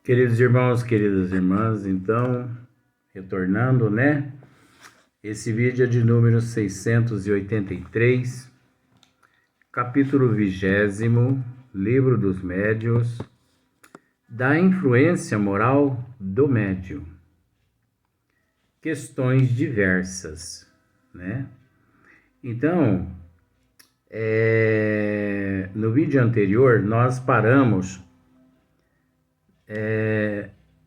Queridos irmãos, queridas irmãs, então, retornando, né? Esse vídeo é de número 683, capítulo 20, Livro dos Médiuns, da influência moral do médium. Questões diversas, né? Então, no vídeo anterior, nós paramos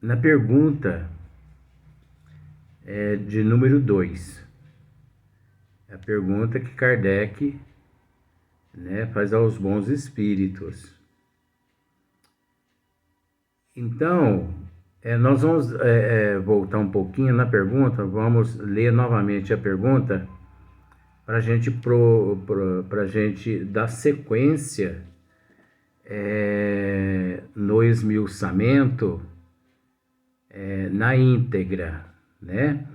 na pergunta de número 2. A pergunta que Kardec, né, faz aos bons espíritos. Então, nós vamos voltar um pouquinho na pergunta, vamos ler novamente a pergunta para gente gente dar sequência no esmiuçamento na íntegra, né?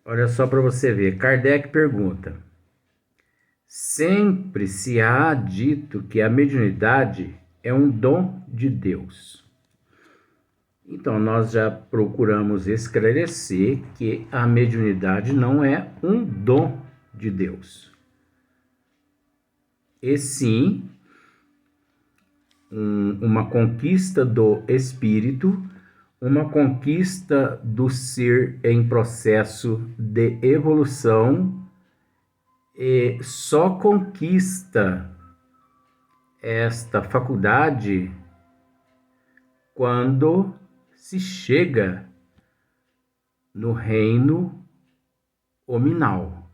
Olha só para você ver, Kardec pergunta: sempre se há dito que a mediunidade é um dom de Deus. Então, nós já procuramos esclarecer que a mediunidade não é um dom de Deus, e sim uma conquista do espírito, uma conquista do ser em processo de evolução, e só conquista esta faculdade quando se chega no reino hominal.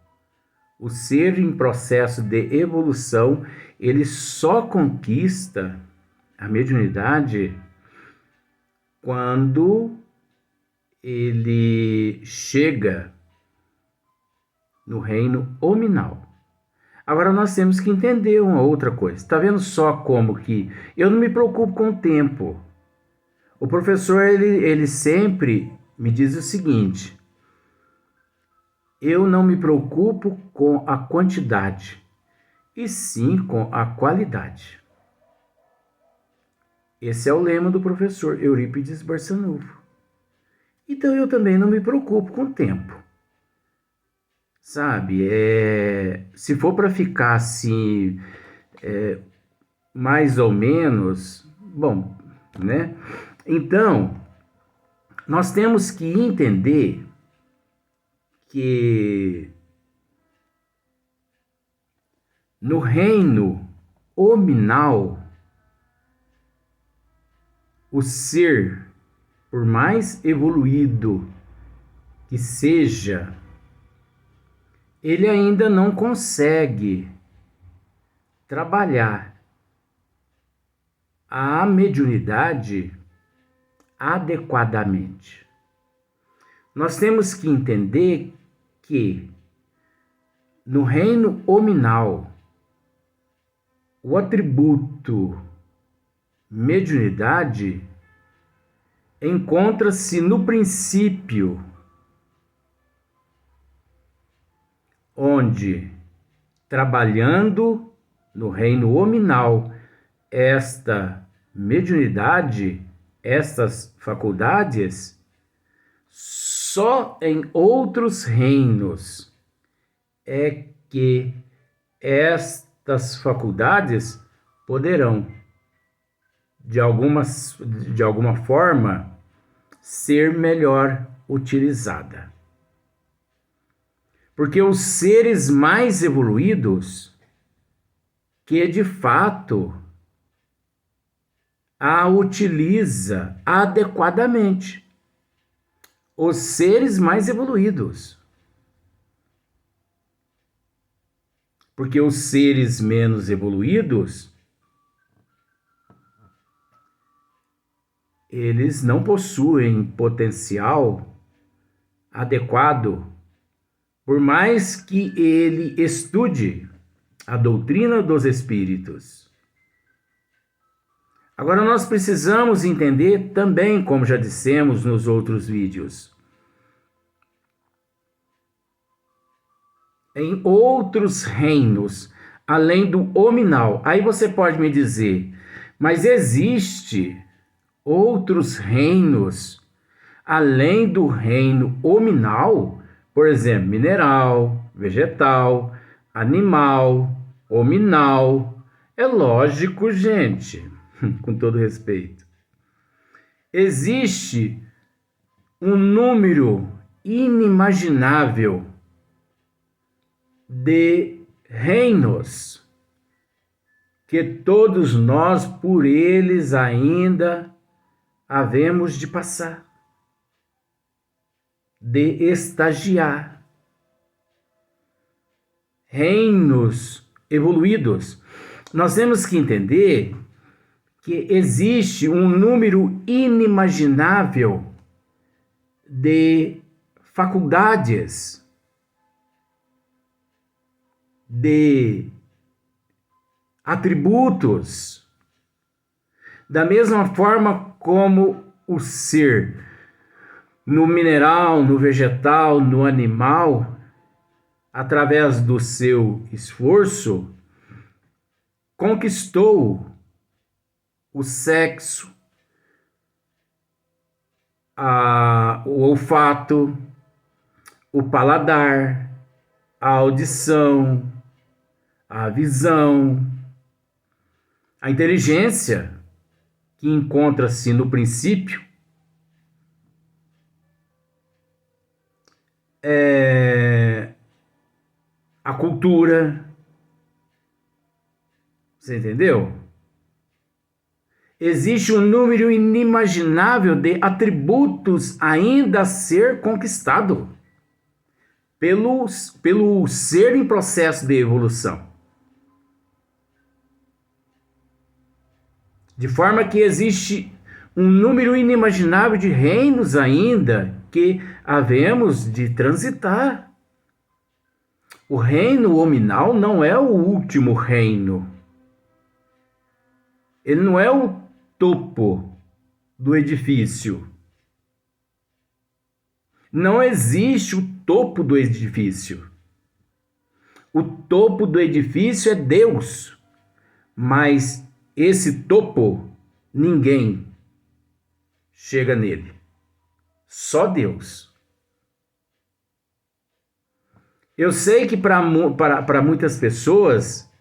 O ser em processo de evolução, ele só conquista a mediunidade quando ele chega no reino hominal. Agora nós temos que entender uma outra coisa. Está vendo só como que eu não me preocupo com o tempo. O professor, ele sempre me diz o seguinte: eu não me preocupo com a quantidade, e sim com a qualidade. Esse é o lema do professor Eurípides Barçanufo. Então eu também não me preocupo com o tempo. Sabe, se for para ficar assim, mais ou menos, bom, né? Então, nós temos que entender que no reino hominal, o ser, por mais evoluído que seja, ele ainda não consegue trabalhar a mediunidade adequadamente. Nós temos que entender que no reino hominal, o atributo mediunidade encontra-se no princípio, onde, trabalhando no reino hominal, esta mediunidade, estas faculdades, só em outros reinos é que estas faculdades poderão, de alguma forma, ser melhor utilizada. Porque os seres mais evoluídos, que de fato a utiliza adequadamente, os seres mais evoluídos. Porque os seres menos evoluídos, eles não possuem potencial adequado, por mais que ele estude a doutrina dos espíritos. Agora nós precisamos entender também, como já dissemos nos outros vídeos, em outros reinos, além do hominal. Aí você pode me dizer, mas existe outros reinos, além do reino hominal, por exemplo, mineral, vegetal, animal, hominal. É lógico, gente, com todo respeito. Existe um número inimaginável de reinos que todos nós por eles ainda havemos de passar, de estagiar. Reinos evoluídos. Nós temos que entender que existe um número inimaginável de faculdades, de atributos, da mesma forma como o ser no mineral, no vegetal, no animal, através do seu esforço, conquistou o sexo, o olfato, o paladar, a audição, a visão, a inteligência, que encontra-se no princípio, a cultura. Você entendeu? Existe um número inimaginável de atributos ainda a ser conquistado pelo ser em processo de evolução. De forma que existe um número inimaginável de reinos ainda que havemos de transitar. O reino hominal não é o último reino. Ele não é o topo do edifício. Não existe o topo do edifício. O topo do edifício é Deus. Mas esse topo, ninguém chega nele. Só Deus. Eu sei que para muitas pessoas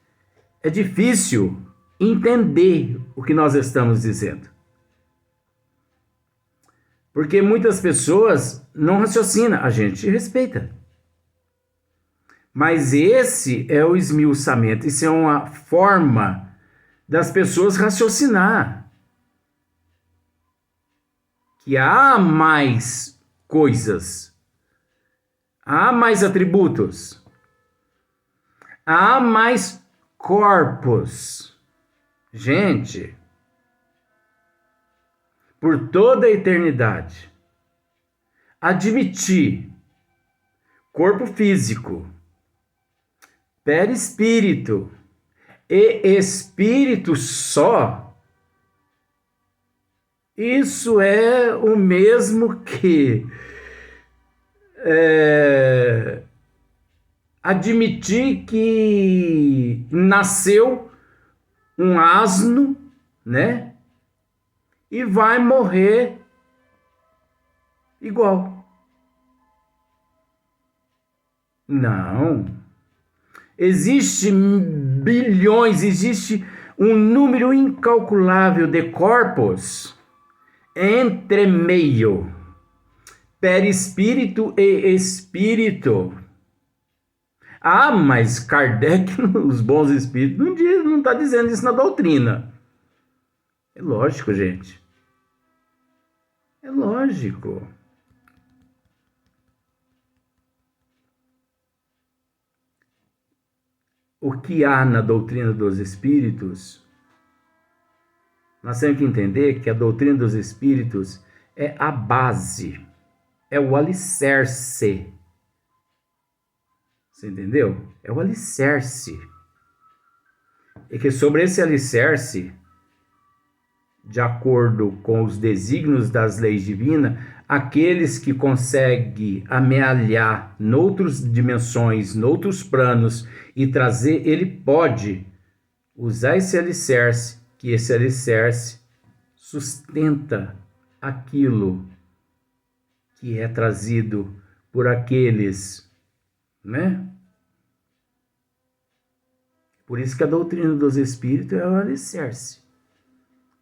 é difícil entender o que nós estamos dizendo. Porque muitas pessoas não raciocinam, a gente respeita. Mas esse é o esmiuçamento, isso é uma forma das pessoas raciocinar. Que há mais coisas, há mais atributos, há mais corpos. Gente, por toda a eternidade, admitir corpo físico, perispírito e espírito só, isso é o mesmo que admitir que nasceu um asno, né? E vai morrer igual. Não. Existe bilhões, existe um número incalculável de corpos entre meio, perispírito e espírito. Ah, mas Kardec, os bons espíritos, não está dizendo isso na doutrina. É lógico, gente. É lógico. O que há na doutrina dos espíritos, nós temos que entender que a doutrina dos espíritos é a base, é o alicerce. Você entendeu? É o alicerce. E que sobre esse alicerce, de acordo com os desígnios das leis divinas, aqueles que conseguem amealhar noutras dimensões, noutros planos e trazer, ele pode usar esse alicerce, que esse alicerce sustenta aquilo que é trazido por aqueles, né? Por isso que a doutrina dos espíritos é o alicerce,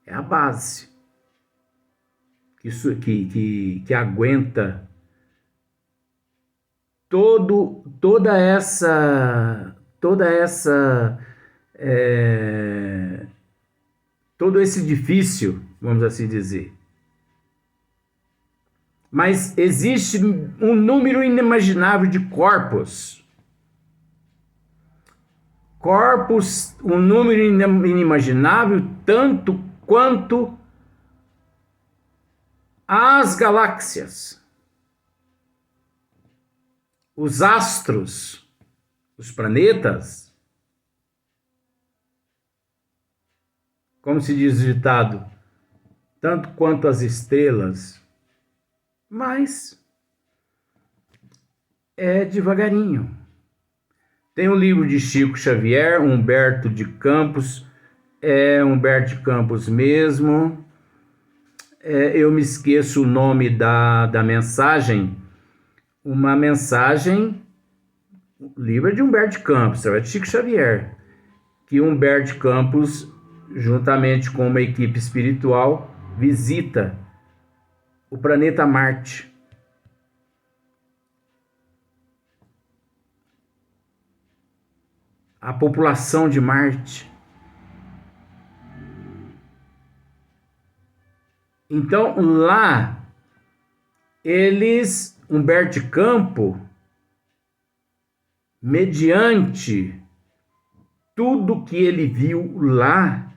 é a base que aguenta toda essa todo esse edifício, vamos assim dizer. Mas existe um número inimaginável de corpos, um número inimaginável, tanto quanto as galáxias, os astros, os planetas, como se diz o ditado, tanto quanto as estrelas, mas é devagarinho. Tem um livro de Chico Xavier, Humberto de Campos, Humberto de Campos mesmo, eu me esqueço o nome da mensagem, uma mensagem, livro de Humberto de Campos, é de Chico Xavier, que Humberto de Campos, juntamente com uma equipe espiritual, visita o planeta Marte. A população de Marte. Então, lá, Humberto de Campos, mediante tudo que ele viu lá,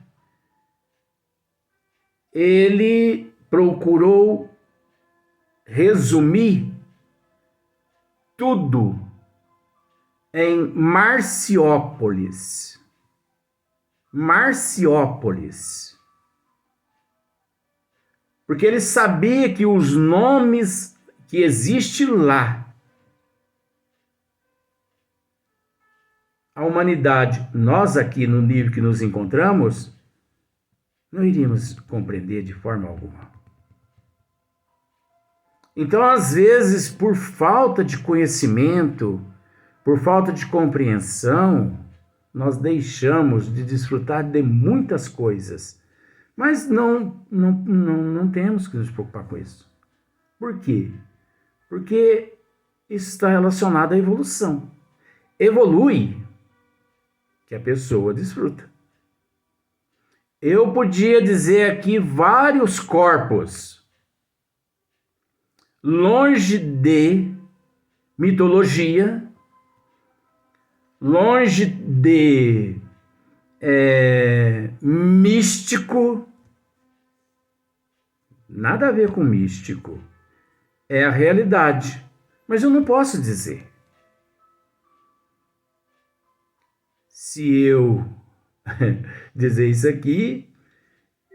ele procurou resumir tudo em Marciópolis. Porque ele sabia que os nomes que existem lá, a humanidade, nós aqui no nível que nos encontramos, não iríamos compreender de forma alguma. Então, às vezes, por falta de conhecimento, por falta de compreensão, nós deixamos de desfrutar de muitas coisas. Mas não temos que nos preocupar com isso. Por quê? Porque isso está relacionado à evolução. Evolui que a pessoa desfruta. Eu podia dizer aqui vários corpos, longe de mitologia, longe de místico, nada a ver com místico, é a realidade, mas eu não posso dizer. Se eu dizer isso aqui,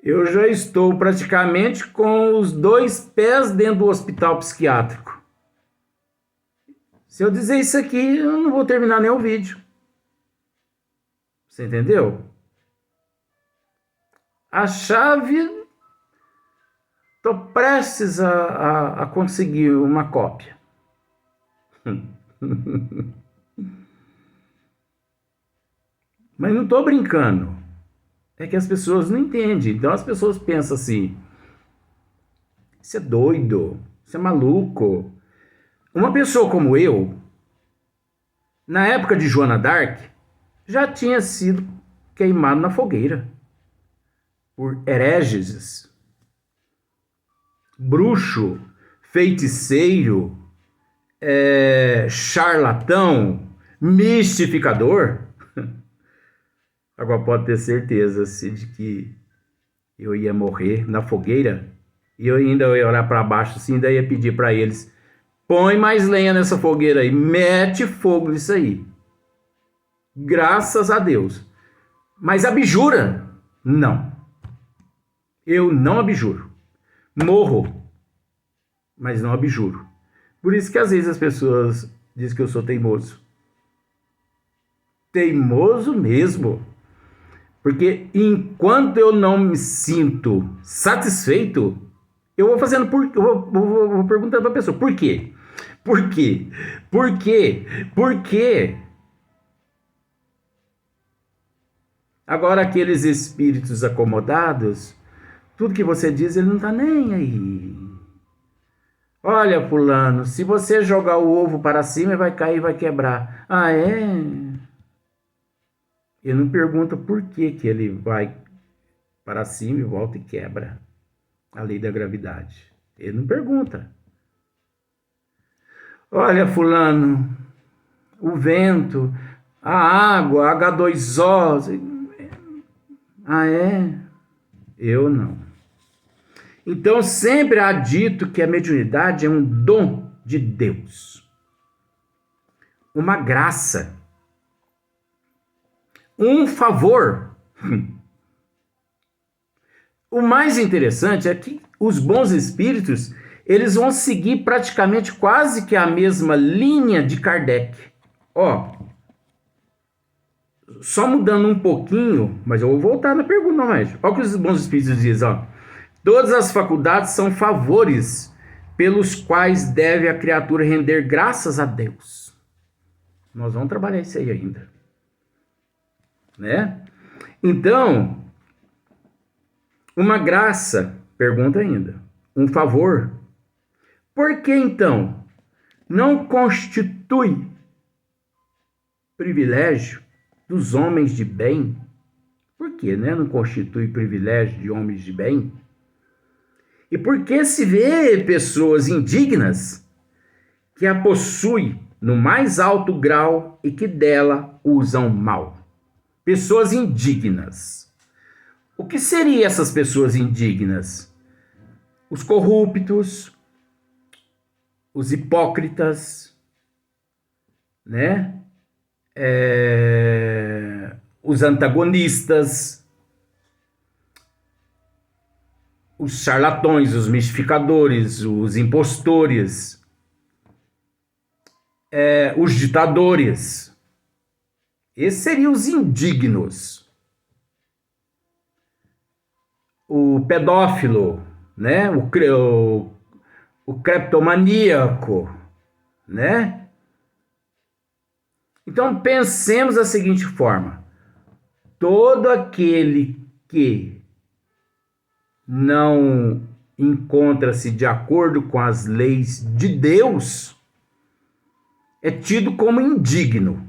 eu já estou praticamente com os 2 pés dentro do hospital psiquiátrico. Se eu dizer isso aqui, eu não vou terminar nem o vídeo. Você entendeu? A chave, estou prestes a conseguir uma cópia. Mas não estou brincando. É que as pessoas não entendem. Então as pessoas pensam assim: isso é doido, isso é maluco. Uma pessoa como eu, na época de Joana d'Arc, já tinha sido queimado na fogueira por hereges, bruxo, feiticeiro, charlatão, mistificador. Agora pode ter certeza de que eu ia morrer na fogueira e eu ainda ia olhar para baixo assim, ainda ia pedir para eles: põe mais lenha nessa fogueira aí, mete fogo nisso aí. Graças a Deus. Mas abjura? Não. Eu não abjuro. Morro, mas não abjuro. Por isso que às vezes as pessoas dizem que eu sou teimoso. Teimoso mesmo. Porque enquanto eu não me sinto satisfeito, eu vou fazendo vou perguntando para a pessoa, por quê? Por quê? Por quê? Por quê? Agora aqueles espíritos acomodados, tudo que você diz, ele não está nem aí. Olha, fulano, se você jogar o ovo para cima, vai cair, vai quebrar. Ah, é? Eu não pergunto por que ele vai para cima e volta e quebra a lei da gravidade. Ele não pergunta. Olha, fulano, o vento, a água, H2O. Ah, é? Eu não. Então, sempre há dito que a mediunidade é um dom de Deus. Uma graça. Um favor. O mais interessante é que os bons espíritos, eles vão seguir praticamente quase que a mesma linha de Kardec. Ó, só mudando um pouquinho, mas eu vou voltar na pergunta novamente. Olha o que os bons espíritos dizem, ó. Todas as faculdades são favores pelos quais deve a criatura render graças a Deus. Nós vamos trabalhar isso aí ainda. Né? Então, uma graça, pergunta ainda, um favor. Por que então não constitui privilégio dos homens de bem? Por que, né? Não constitui privilégio de homens de bem? E por que se vê pessoas indignas que a possuem no mais alto grau e que dela usam mal? Pessoas indignas. O que seriam essas pessoas indignas? Os corruptos, os hipócritas, né? Os antagonistas, os charlatões, os mistificadores, os impostores, os ditadores. Esses seriam os indignos. O pedófilo, né? O cleptomaníaco, né? Então pensemos da seguinte forma: todo aquele que não encontra-se de acordo com as leis de Deus é tido como indigno,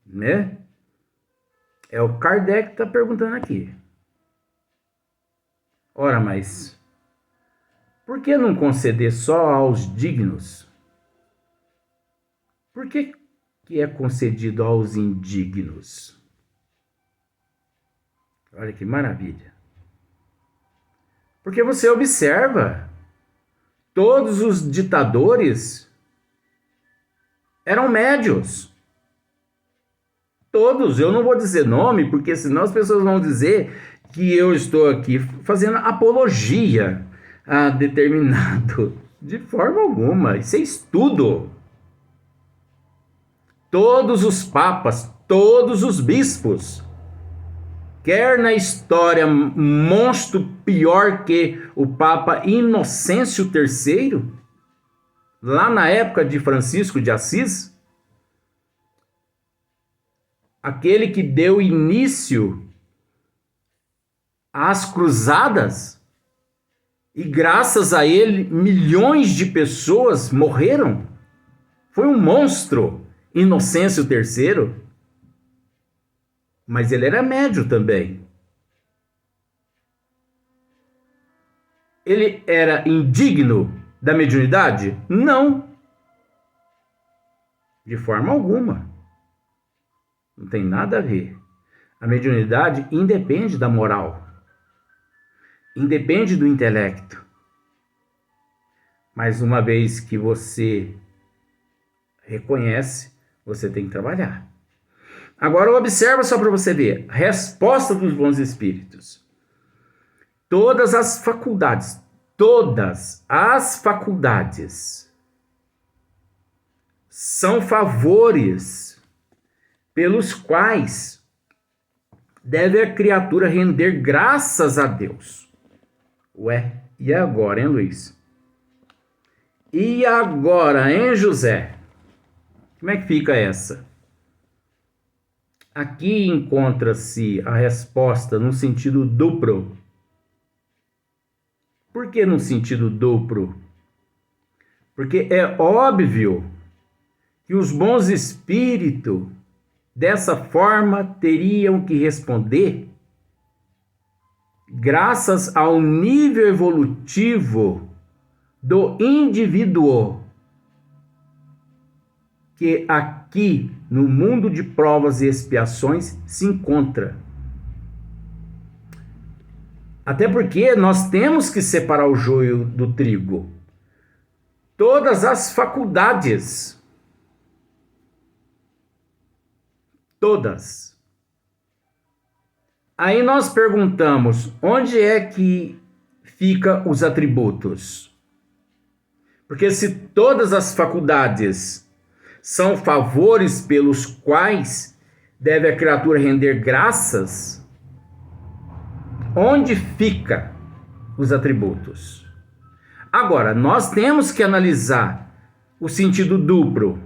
né? É o Kardec que está perguntando aqui. Ora, mas por que não conceder só aos dignos? Por que é concedido aos indignos? Olha que maravilha. Porque você observa, todos os ditadores eram médios. Todos, eu não vou dizer nome, porque senão as pessoas vão dizer que eu estou aqui fazendo apologia a determinado. De forma alguma, isso é estudo. Todos os papas, todos os bispos, quer na história monstro pior que o Papa Inocêncio III, lá na época de Francisco de Assis, aquele que deu início às cruzadas, e graças a ele milhões de pessoas morreram. Foi um monstro, Inocêncio III. Mas ele era médio também. Ele era indigno da mediunidade? Não. De forma alguma. Não tem nada a ver. A mediunidade independe da moral. Independe do intelecto. Mas uma vez que você reconhece, você tem que trabalhar. Agora observa só para você ver. Resposta dos bons espíritos. Todas as faculdades são favores pelos quais deve a criatura render graças a Deus. Ué, e agora, hein, Luiz? E agora, hein, José? Como é que fica essa? Aqui encontra-se a resposta no sentido duplo. Por que no sentido duplo? Porque é óbvio que os bons espíritos, dessa forma, teriam que responder graças ao nível evolutivo do indivíduo, que aqui no mundo de provas e expiações se encontra. Até porque nós temos que separar o joio do trigo. Todas as faculdades, todas. Aí nós perguntamos, onde é que fica os atributos? Porque se todas as faculdades são favores pelos quais deve a criatura render graças, onde fica os atributos? Agora, nós temos que analisar o sentido duplo.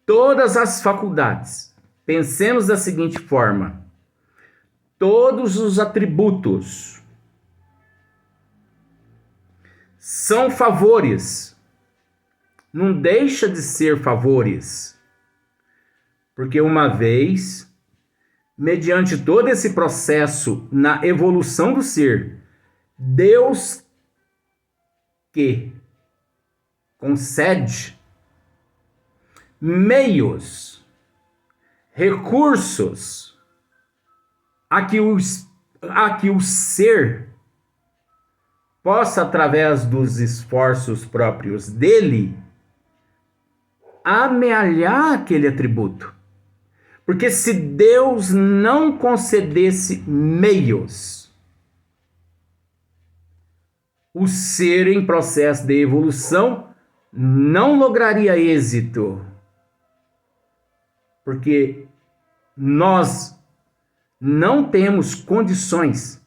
Todas as faculdades. Pensemos da seguinte forma: todos os atributos são favores. Não deixa de ser favores. Porque uma vez, mediante todo esse processo na evolução do ser, Deus que concede meios, recursos a que o ser possa, através dos esforços próprios dele, amealhar aquele atributo. Porque se Deus não concedesse meios, o ser em processo de evolução não lograria êxito. Porque nós não temos condições,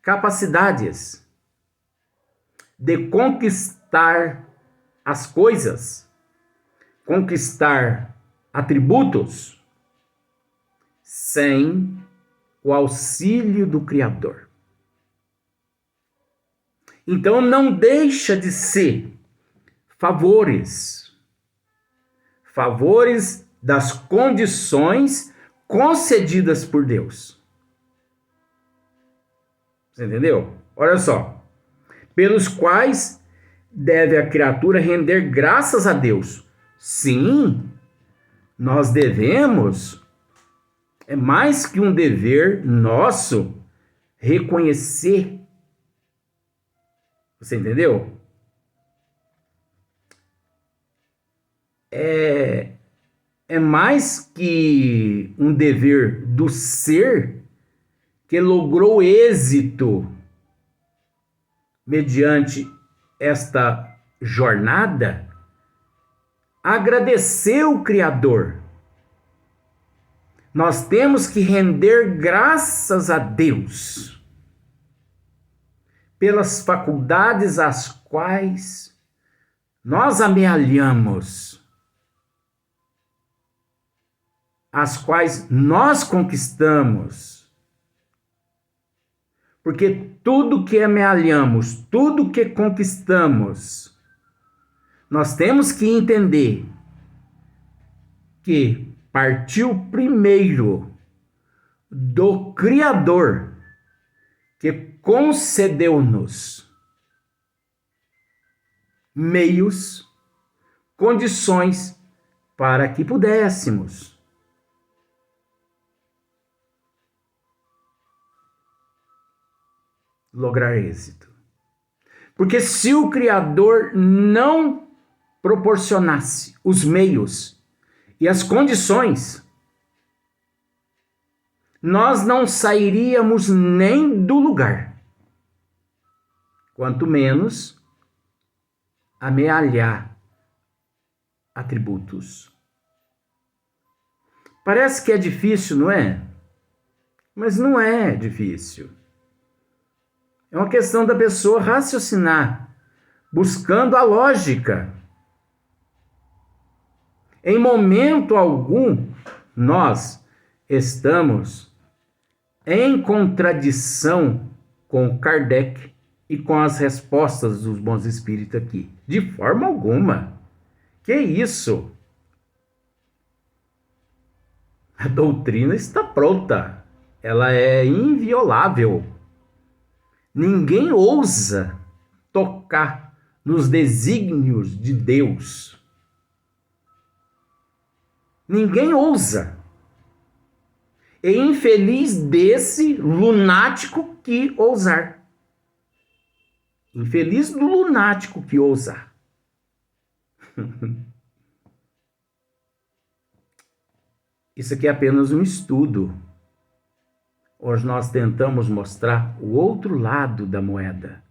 capacidades de conquistar as coisas, conquistar atributos, sem o auxílio do Criador. Então não deixa de ser favores das condições concedidas por Deus. Você entendeu? Olha só. Pelos quais deve a criatura render graças a Deus. Sim, nós devemos, é mais que um dever nosso, reconhecer. Você entendeu? É mais que um dever do ser que logrou êxito mediante esta jornada, agradecer o Criador. Nós temos que render graças a Deus pelas faculdades às quais nós amealhamos, as quais nós conquistamos. Porque tudo que amealhamos, tudo que conquistamos, nós temos que entender que partiu primeiro do Criador, que concedeu-nos meios, condições para que pudéssemos lograr êxito. Porque se o Criador não proporcionasse os meios e as condições, nós não sairíamos nem do lugar. Quanto menos amealhar atributos. Parece que é difícil, não é? Mas não é difícil. É uma questão da pessoa raciocinar, buscando a lógica. Em momento algum, nós estamos em contradição com Kardec e com as respostas dos bons espíritos aqui. De forma alguma. Que isso? A doutrina está pronta. Ela é inviolável. Ninguém ousa tocar nos desígnios de Deus. Ninguém ousa. E infeliz desse lunático que ousar. Infeliz do lunático que ousar. Isso aqui é apenas um estudo. Hoje nós tentamos mostrar o outro lado da moeda.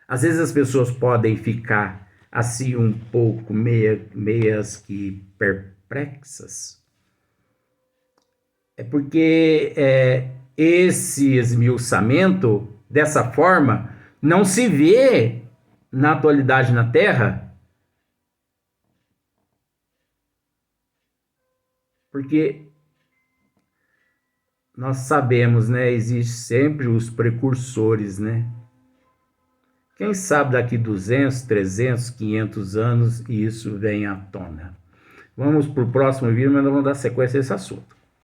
Às vezes as pessoas podem ficar assim um pouco meias que perplexas. É porque esse esmiuçamento, dessa forma, não se vê na atualidade na Terra, porque nós sabemos, né? Existem sempre os precursores, né? Quem sabe daqui 200, 300, 500 anos isso vem à tona. Vamos para o próximo vídeo, mas nós vamos dar sequência a esse assunto.